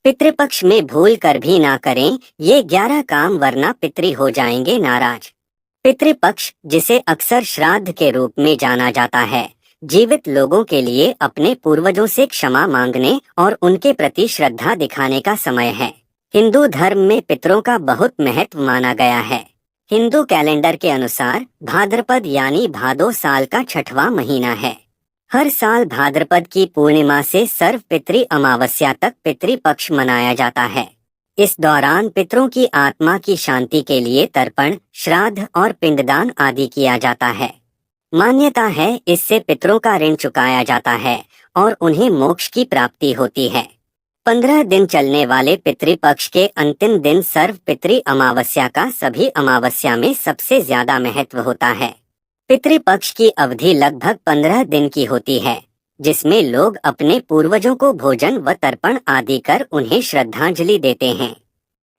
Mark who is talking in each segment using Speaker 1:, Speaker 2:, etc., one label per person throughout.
Speaker 1: पितृपक्ष में भूल कर भी ना करें ये 11 काम, वरना पितृ हो जाएंगे नाराज। पितृपक्ष, जिसे अक्सर श्राद्ध के रूप में जाना जाता है, जीवित लोगों के लिए अपने पूर्वजों से क्षमा मांगने और उनके प्रति श्रद्धा दिखाने का समय है। हिंदू धर्म में पितरों का बहुत महत्व माना गया है। हिंदू कैलेंडर के अनुसार भाद्रपद यानी भादो साल का 6वां महीना है। हर साल भाद्रपद की पूर्णिमा से सर्व पितृ अमावस्या तक पितृपक्ष मनाया जाता है। इस दौरान पितरों की आत्मा की शांति के लिए तर्पण, श्राद्ध और पिंडदान आदि किया जाता है। मान्यता है इससे पितरों का ऋण चुकाया जाता है और उन्हें मोक्ष की प्राप्ति होती है। 15 दिन चलने वाले पितृपक्ष के अंतिम दिन सर्व पितृ अमावस्या का सभी अमावस्या में सबसे ज्यादा महत्व होता है। पितृपक्ष की अवधि लगभग 15 दिन की होती है, जिसमें लोग अपने पूर्वजों को भोजन व तर्पण आदि कर उन्हें श्रद्धांजलि देते हैं।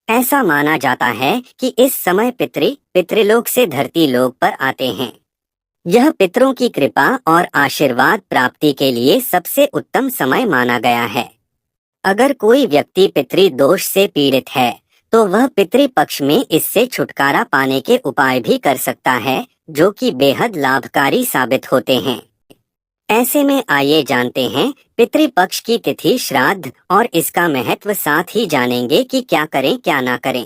Speaker 1: ऐसा माना जाता है कि इस समय पितृलोक से धरती लोक पर आते हैं। यह पितरों की कृपा और आशीर्वाद प्राप्ति के लिए सबसे उत्तम समय माना गया है। अगर कोई व्यक्ति पितृदोष से पीड़ित है तो वह पितृपक्ष में इससे छुटकारा पाने के उपाय भी कर सकता है, जो कि बेहद लाभकारी साबित होते हैं। ऐसे में आइए जानते हैं पितृपक्ष की तिथि, श्राद्ध और इसका महत्व, साथ ही जानेंगे कि क्या करें क्या ना करें।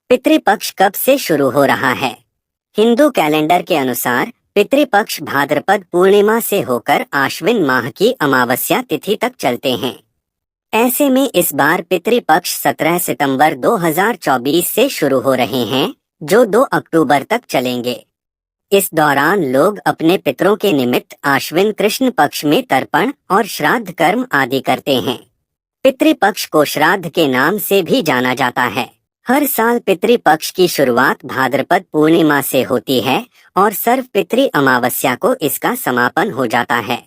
Speaker 1: पितृपक्ष कब से शुरू हो रहा है? हिंदू कैलेंडर के अनुसार पितृपक्ष भाद्रपद पूर्णिमा से होकर आश्विन माह की अमावस्या तिथि तक चलते हैं। ऐसे में इस बार पितृपक्ष 17 सितंबर 2024 से शुरू हो रहे हैं, जो 2 अक्टूबर तक चलेंगे। इस दौरान लोग अपने पितरों के निमित्त आश्विन कृष्ण पक्ष में तर्पण और श्राद्ध कर्म आदि करते हैं। पितृपक्ष को श्राद्ध के नाम से भी जाना जाता है। हर साल पितृपक्ष की शुरुआत भाद्रपद पूर्णिमा से होती है और सर्व पितृ अमावस्या को इसका समापन हो जाता है।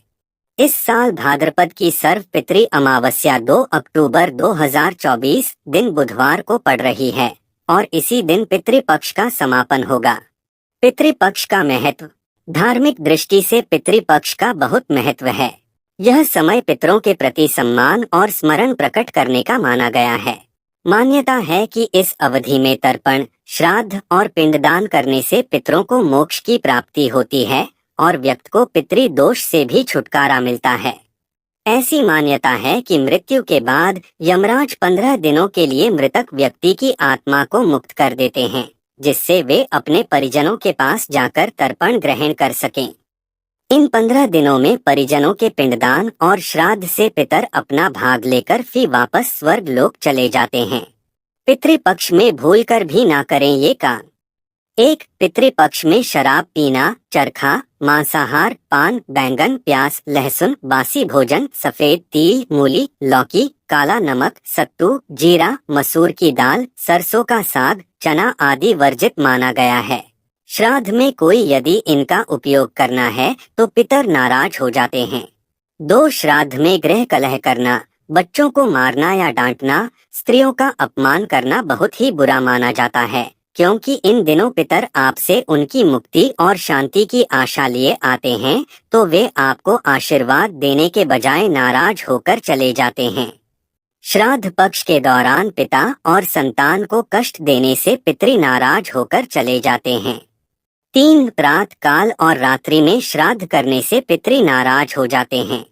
Speaker 1: इस साल भाद्रपद की सर्व पितृ अमावस्या 2 अक्टूबर 2024 दिन बुधवार को पड़ रही है और इसी दिन पितृपक्ष का समापन होगा। पितृपक्ष का महत्व। धार्मिक दृष्टि से पितृपक्ष का बहुत महत्व है। यह समय पितरों के प्रति सम्मान और स्मरण प्रकट करने का माना गया है। मान्यता है कि इस अवधि में तर्पण, श्राद्ध और पिंडदान करने से पितरों को मोक्ष की प्राप्ति होती है और व्यक्ति को पितृदोष से भी छुटकारा मिलता है। ऐसी मान्यता है कि मृत्यु के बाद यमराज 15 दिनों के लिए मृतक व्यक्ति की आत्मा को मुक्त कर देते हैं, जिससे वे अपने परिजनों के पास जाकर तर्पण ग्रहण कर सकें। इन 15 दिनों में परिजनों के पिंडदान और श्राद्ध से पितर अपना भाग लेकर फिर वापस स्वर्ग लोक चले जाते हैं। पितृपक्ष में भूलकर भी ना करें ये काम। 1. पितृपक्ष में शराब पीना, चरखा, मांसाहार, पान, बैंगन, प्याज, लहसुन, बासी भोजन, सफेद तिल, मूली, लौकी, काला नमक, सत्तू, जीरा, मसूर की दाल, सरसों का साग, चना आदि वर्जित माना गया है। श्राद्ध में कोई यदि इनका उपयोग करना है तो पितर नाराज हो जाते हैं। 2. श्राद्ध में गृह कलह करना, बच्चों को मारना या डांटना, स्त्रियों का अपमान करना बहुत ही बुरा माना जाता है, क्योंकि इन दिनों पितर आपसे उनकी मुक्ति और शांति की आशा लिए आते हैं, तो वे आपको आशीर्वाद देने के बजाय नाराज होकर चले जाते हैं। श्राद्ध पक्ष के दौरान पिता और संतान को कष्ट देने से पितृ नाराज होकर चले जाते हैं। 3. प्रातः काल और रात्रि में श्राद्ध करने से पितृ नाराज हो जाते हैं।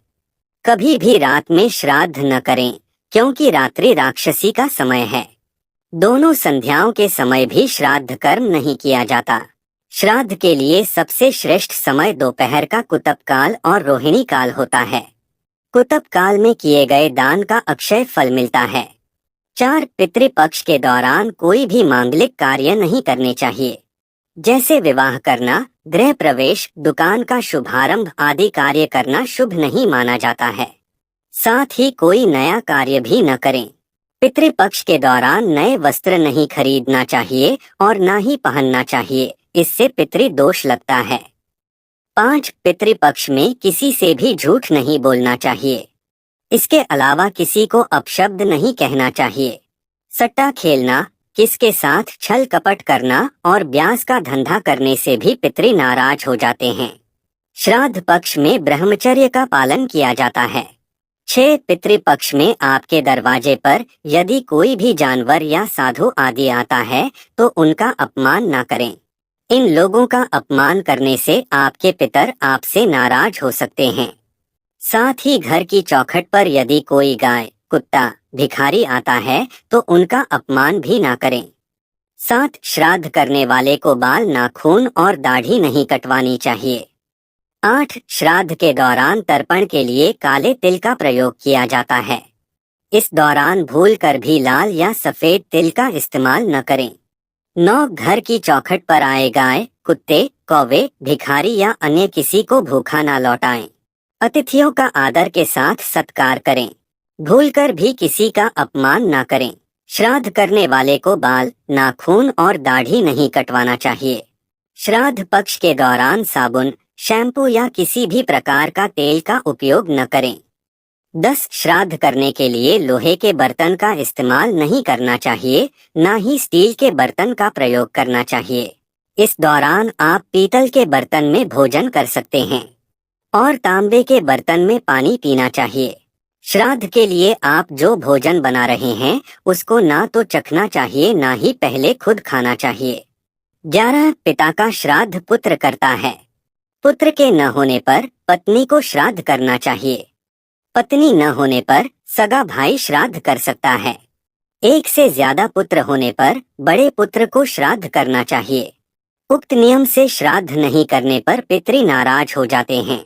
Speaker 1: कभी भी रात में श्राद्ध न करें, क्योंकि रात्रि राक्षसी का समय है। दोनों संध्याओं के समय भी श्राद्ध कर्म नहीं किया जाता। श्राद्ध के लिए सबसे श्रेष्ठ समय दोपहर का कुतप काल और रोहिणी काल होता है। कुतप काल में किए गए दान का अक्षय फल मिलता है। 4. पितृपक्ष के दौरान कोई भी मांगलिक कार्य नहीं करने चाहिए, जैसे विवाह करना, गृह प्रवेश, दुकान का शुभारंभ आदि कार्य करना शुभ नहीं माना जाता है। साथ ही कोई नया कार्य भी न करें। पितृपक्ष के दौरान नए वस्त्र नहीं खरीदना चाहिए और ना ही पहनना चाहिए, इससे पितृदोष लगता है। 5. पितृपक्ष में किसी से भी झूठ नहीं बोलना चाहिए। इसके अलावा किसी को अपशब्द नहीं कहना चाहिए। सट्टा खेलना, किसके साथ छल कपट करना और ब्याज का धंधा करने से भी पितृ नाराज हो जाते हैं। श्राद्ध पक्ष में ब्रह्मचर्य का पालन किया जाता है। 6 पितृपक्ष में आपके दरवाजे पर यदि कोई भी जानवर या साधु आदि आता है तो उनका अपमान ना करें। इन लोगों का अपमान करने से आपके पितर आपसे नाराज हो सकते हैं। साथ ही घर की चौखट पर यदि कोई गाय, कुत्ता, भिखारी आता है तो उनका अपमान भी ना करें। 7 श्राद्ध करने वाले को बाल, नाखून और दाढ़ी नहीं कटवानी चाहिए। 8 श्राद्ध के दौरान तर्पण के लिए काले तिल का प्रयोग किया जाता है। इस दौरान भूल कर भी लाल या सफेद तिल का इस्तेमाल न करें। 9 घर की चौखट पर आए गाय, कुत्ते, कौवे, भिखारी या अन्य किसी को भूखा ना लौटाएं। अतिथियों का आदर के साथ सत्कार करें। भूलकर भी किसी का अपमान ना करें। श्राद्ध करने वाले को बाल, नाखून और दाढ़ी नहीं कटवाना चाहिए। श्राद्ध पक्ष के दौरान साबुन, शैम्पू या किसी भी प्रकार का तेल का उपयोग न करें। 10 श्राद्ध करने के लिए लोहे के बर्तन का इस्तेमाल नहीं करना चाहिए, न ही स्टील के बर्तन का प्रयोग करना चाहिए। इस दौरान आप पीतल के बर्तन में भोजन कर सकते हैं और तांबे के बर्तन में पानी पीना चाहिए। श्राद्ध के लिए आप जो भोजन बना रहे हैं उसको ना तो चखना चाहिए, ना ही पहले खुद खाना चाहिए। 11 पिता का श्राद्ध पुत्र करता है। पुत्र के न होने पर पत्नी को श्राद्ध करना चाहिए। पत्नी न होने पर सगा भाई श्राद्ध कर सकता है। एक से ज्यादा पुत्र होने पर बड़े पुत्र को श्राद्ध करना चाहिए। उक्त नियम से श्राद्ध नहीं करने पर पितृ नाराज हो जाते हैं।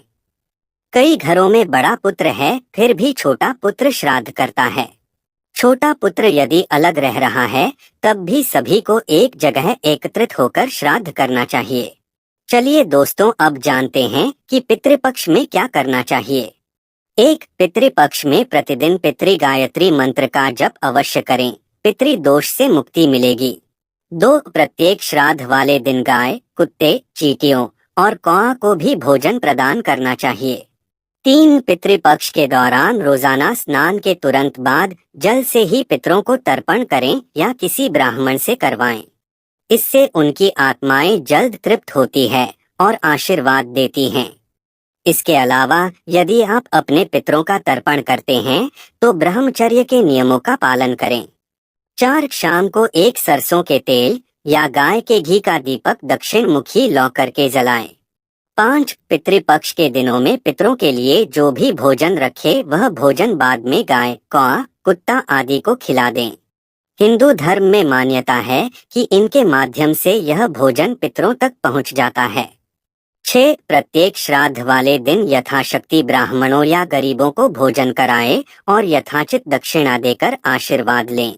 Speaker 1: कई घरों में बड़ा पुत्र है फिर भी छोटा पुत्र श्राद्ध करता है। छोटा पुत्र यदि अलग रह रहा है तब भी सभी को एक जगह एकत्रित होकर श्राद्ध करना चाहिए। चलिए दोस्तों, अब जानते हैं कि पितृपक्ष में क्या करना चाहिए। 1 पितृपक्ष में प्रतिदिन पितृ गायत्री मंत्र का जप अवश्य करें, पितृ दोष से मुक्ति मिलेगी। 2 प्रत्येक श्राद्ध वाले दिन गाय, कुत्ते, चींटियों और कौआ को भी भोजन प्रदान करना चाहिए। 3 पितृपक्ष के दौरान रोजाना स्नान के तुरंत बाद जल से ही पितरों को तर्पण करें या किसी ब्राह्मण से करवाएं। इससे उनकी आत्माएं जल्द तृप्त होती है और आशीर्वाद देती हैं। इसके अलावा यदि आप अपने पितरों का तर्पण करते हैं तो ब्रह्मचर्य के नियमों का पालन करें। 4 शाम को एक सरसों के तेल या गाय के घी का दीपक दक्षिण मुखी लौ करके जलाएं। 5 पितृपक्ष के दिनों में पितरों के लिए जो भी भोजन रखे वह भोजन बाद में गाय, कौआ, कुत्ता आदि को खिला दें। हिंदू धर्म में मान्यता है कि इनके माध्यम से यह भोजन पितरों तक पहुंच जाता है। 6 प्रत्येक श्राद्ध वाले दिन यथाशक्ति ब्राह्मणों या गरीबों को भोजन कराएं और यथाचित दक्षिणा देकर आशीर्वाद लें।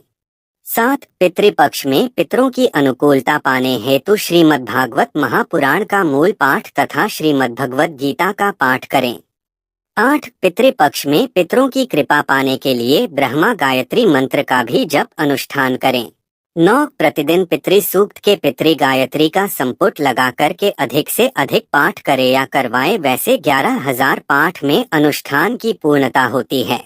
Speaker 1: 7 पितृपक्ष में पितरों की अनुकूलता पाने हेतु श्रीमद्भागवत महापुराण का मूल पाठ तथा श्रीमद्भगवत गीता का पाठ करें। 8 पितृपक्ष में पितरों की कृपा पाने के लिए ब्रह्मा गायत्री मंत्र का भी जप अनुष्ठान करें। 9 प्रतिदिन पितृ सूक्त के पितृ गायत्री का संपुट लगा कर के अधिक से अधिक पाठ करे या करवाए, वैसे 11,000 पाठ में अनुष्ठान की पूर्णता होती है।